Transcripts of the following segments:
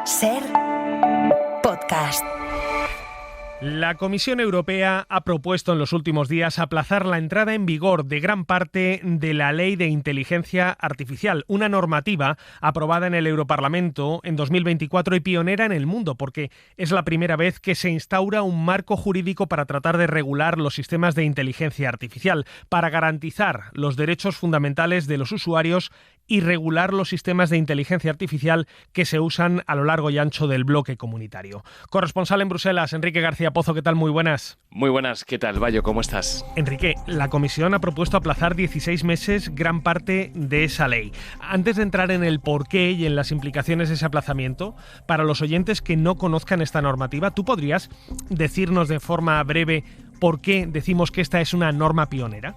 SER Podcast. La Comisión Europea ha propuesto en los últimos días aplazar la entrada en vigor de gran parte de la Ley de Inteligencia Artificial, una normativa aprobada en el Europarlamento en 2024 y pionera en el mundo, porque es la primera vez que se instaura un marco jurídico para tratar de regular los sistemas de inteligencia artificial, para garantizar los derechos fundamentales de los usuarios y regular los sistemas de inteligencia artificial que se usan a lo largo y ancho del bloque comunitario. Corresponsal en Bruselas, Enrique García Pozo, ¿qué tal? Muy buenas. Muy buenas, ¿qué tal, Bayo? ¿Cómo estás? Enrique, la Comisión ha propuesto aplazar 16 meses gran parte de esa ley. Antes de entrar en el porqué y en las implicaciones de ese aplazamiento, para los oyentes que no conozcan esta normativa, ¿tú podrías decirnos de forma breve por qué decimos que esta es una norma pionera?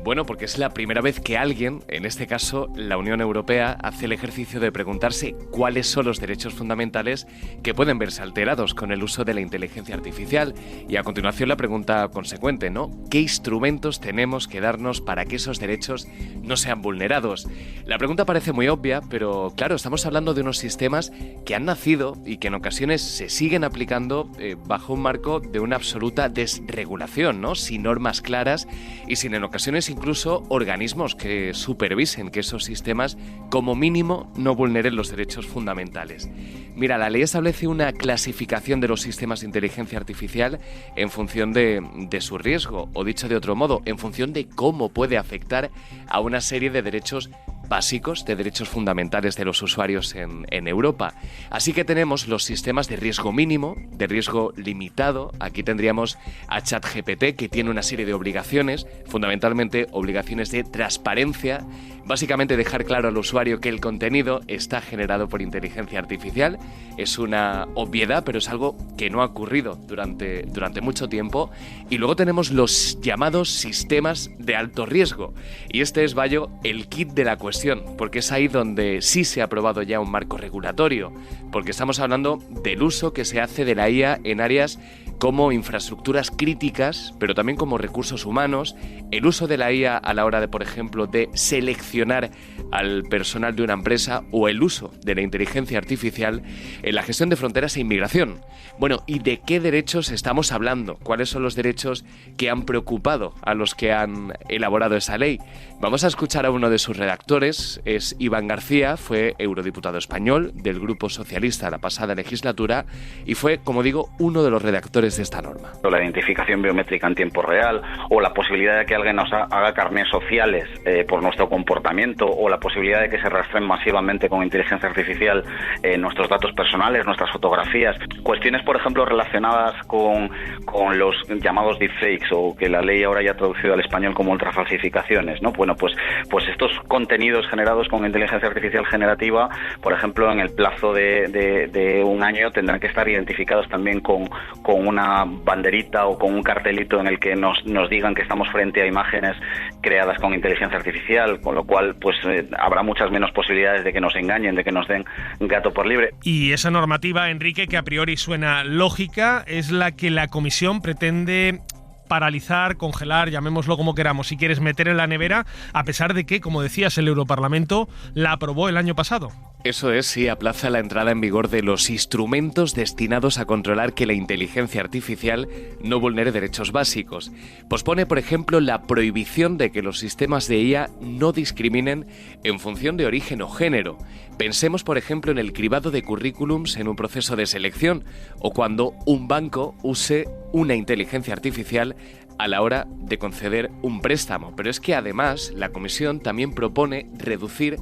Bueno, porque es la primera vez que alguien, en este caso la Unión Europea, hace el ejercicio de preguntarse cuáles son los derechos fundamentales que pueden verse alterados con el uso de la inteligencia artificial. Y a continuación la pregunta consecuente, ¿no? ¿Qué instrumentos tenemos que darnos para que esos derechos no sean vulnerados? La pregunta parece muy obvia, pero claro, estamos hablando de unos sistemas que han nacido y que en ocasiones se siguen aplicando bajo un marco de una absoluta desregulación, ¿no? Sin normas claras y sin en ocasiones incluso organismos que supervisen que esos sistemas como mínimo no vulneren los derechos fundamentales. Mira, la ley establece una clasificación de los sistemas de inteligencia artificial en función de su riesgo, o dicho de otro modo, en función de cómo puede afectar a una serie de derechos básicos, de derechos fundamentales de los usuarios en Europa. Así que tenemos los sistemas de riesgo mínimo, de riesgo limitado. Aquí tendríamos a ChatGPT, que tiene una serie de obligaciones, fundamentalmente obligaciones de transparencia, básicamente dejar claro al usuario que el contenido está generado por inteligencia artificial. Es una obviedad, pero es algo que no ha ocurrido durante mucho tiempo. Y luego tenemos los llamados sistemas de alto riesgo. Y este es, Bayo, el kit de la cuestión, porque es ahí donde sí se ha aprobado ya un marco regulatorio, porque estamos hablando del uso que se hace de la IA en áreas como infraestructuras críticas, pero también como recursos humanos, el uso de la IA a la hora de, por ejemplo, de seleccionar al personal de una empresa, o el uso de la inteligencia artificial en la gestión de fronteras e inmigración. Bueno, ¿y de qué derechos estamos hablando? ¿Cuáles son los derechos que han preocupado a los que han elaborado esa ley? Vamos a escuchar a uno de sus redactores, es Iván García, fue eurodiputado español del Grupo Socialista la pasada legislatura y fue, como digo, uno de los redactores de esta norma. La identificación biométrica en tiempo real, o la posibilidad de que alguien nos haga carnés sociales por nuestro comportamiento, o la posibilidad de que se rastreen masivamente con inteligencia artificial nuestros datos personales, nuestras fotografías. Cuestiones, por ejemplo, relacionadas con los llamados deepfakes, o que la ley ahora ya ha traducido al español como ultrafalsificaciones, ¿no? Bueno, pues estos contenidos generados con inteligencia artificial generativa, por ejemplo, en el plazo de un año tendrán que estar identificados también con una banderita o con un cartelito en el que nos digan que estamos frente a imágenes creadas con inteligencia artificial, con lo cual pues habrá muchas menos posibilidades de que nos engañen, de que nos den gato por libre. Y esa normativa, Enrique, que a priori suena lógica, es la que la Comisión pretende paralizar, congelar, llamémoslo como queramos, si quieres, meter en la nevera, a pesar de que, como decías, el Europarlamento la aprobó el año pasado. Eso es, sí, aplaza la entrada en vigor de los instrumentos destinados a controlar que la inteligencia artificial no vulnere derechos básicos. Pospone, por ejemplo, la prohibición de que los sistemas de IA no discriminen en función de origen o género. Pensemos, por ejemplo, en el cribado de currículums en un proceso de selección, o cuando un banco use una inteligencia artificial a la hora de conceder un préstamo. Pero es que además la Comisión también propone reducir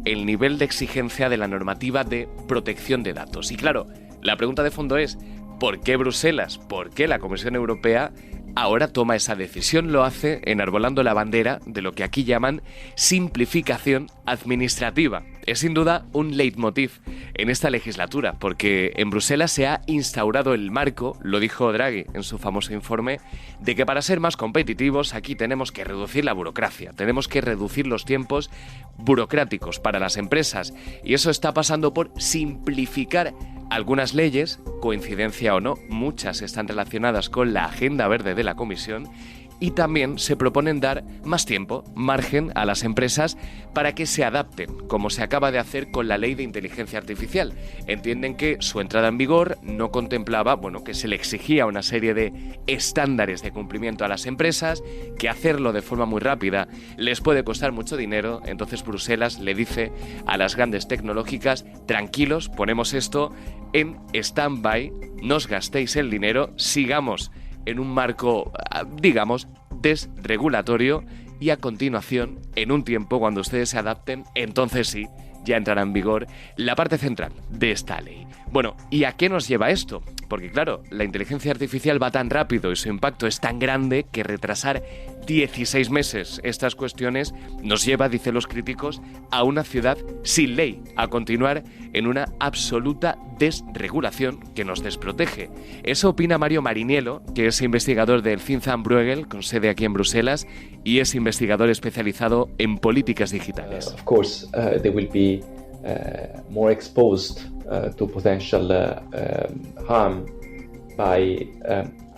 el nivel de exigencia de la normativa de protección de datos. Y claro, la pregunta de fondo es, ¿por qué Bruselas? ¿Por qué la Comisión Europea ahora toma esa decisión? Lo hace enarbolando la bandera de lo que aquí llaman simplificación administrativa. Es sin duda un leitmotiv en esta legislatura, porque en Bruselas se ha instaurado el marco, lo dijo Draghi en su famoso informe, de que para ser más competitivos aquí tenemos que reducir la burocracia, tenemos que reducir los tiempos burocráticos para las empresas, y eso está pasando por simplificar algunas leyes, coincidencia o no, muchas están relacionadas con la agenda verde de la Comisión, y también se proponen dar más tiempo, margen a las empresas para que se adapten, como se acaba de hacer con la ley de inteligencia artificial. Entienden que su entrada en vigor no contemplaba, que se le exigía una serie de estándares de cumplimiento a las empresas, que hacerlo de forma muy rápida les puede costar mucho dinero. Entonces Bruselas le dice a las grandes tecnológicas: tranquilos, ponemos esto en stand-by, no os gastéis el dinero, sigamos en un marco, digamos, desregulatorio, y a continuación, en un tiempo, cuando ustedes se adapten, entonces sí, ya entrará en vigor la parte central de esta ley. Bueno, ¿y a qué nos lleva esto? Porque claro, la inteligencia artificial va tan rápido y su impacto es tan grande que retrasar 16 meses estas cuestiones nos lleva, dicen los críticos, a una ciudad sin ley, a continuar en una absoluta desregulación que nos desprotege. Eso opina Mario Mariniello, que es investigador del Think Tank Bruegel, con sede aquí en Bruselas, y es investigador especializado en políticas digitales. Of course, they will be more exposed to potential harm by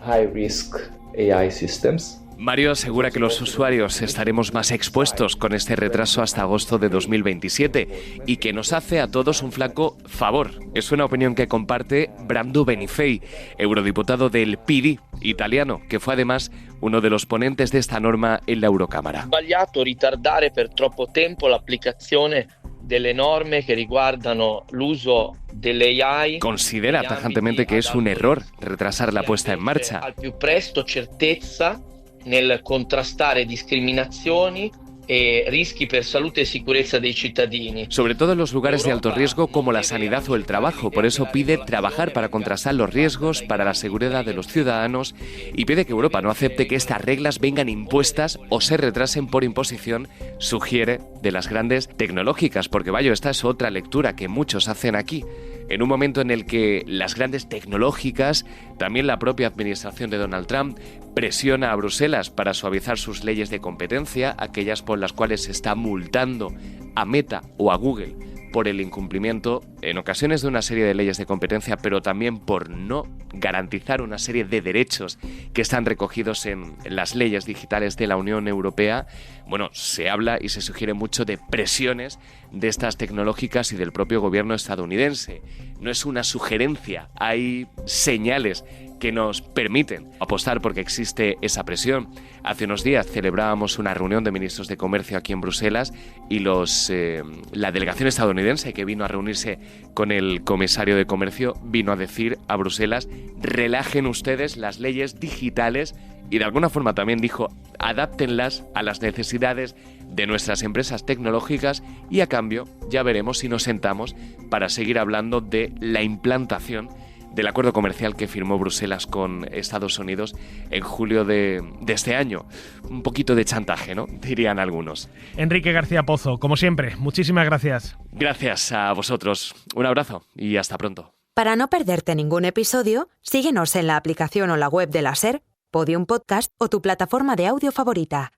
high-risk AI systems. Mario asegura que los usuarios estaremos más expuestos con este retraso hasta agosto de 2027 y que nos hace a todos un flaco favor. Es una opinión que comparte Brando Benifei, eurodiputado del PD italiano, que fue además uno de los ponentes de esta norma en la Eurocámara. Sbagliato ritardare per troppo tempo l'applicazione delle norme che riguardano l'uso delle AI. Considera tajantemente que es un error retrasar la puesta en marcha. Al più presto certezza nel contrastare discriminazioni e rischi per salute e sicurezza dei cittadini. Sobre todo en los lugares de alto riesgo como la sanidad o el trabajo. Por eso pide trabajar para contrastar los riesgos para la seguridad de los ciudadanos y pide que Europa no acepte que estas reglas vengan impuestas o se retrasen por imposición, sugiere, de las grandes tecnológicas. Porque vaya, esta es otra lectura que muchos hacen aquí. En un momento en el que las grandes tecnológicas, también la propia administración de Donald Trump, presiona a Bruselas para suavizar sus leyes de competencia, aquellas por las cuales se está multando a Meta o a Google por el incumplimiento, en ocasiones, de una serie de leyes de competencia, pero también por no garantizar una serie de derechos que están recogidos en las leyes digitales de la Unión Europea. Bueno, se habla y se sugiere mucho de presiones de estas tecnológicas y del propio gobierno estadounidense. No es una sugerencia, hay señales que nos permiten apostar porque existe esa presión. Hace unos días celebrábamos una reunión de ministros de comercio aquí en Bruselas y la delegación estadounidense que vino a reunirse con el comisario de comercio vino a decir a Bruselas: relajen ustedes las leyes digitales, y de alguna forma también dijo: adáptenlas a las necesidades de nuestras empresas tecnológicas, y a cambio ya veremos si nos sentamos para seguir hablando de la implantación del acuerdo comercial que firmó Bruselas con Estados Unidos en julio de este año. Un poquito de chantaje, ¿no?, dirían algunos. Enrique García Pozo, como siempre, muchísimas gracias. Gracias a vosotros. Un abrazo y hasta pronto. Para no perderte ningún episodio, síguenos en la aplicación o la web de la SER, Podium Podcast o tu plataforma de audio favorita.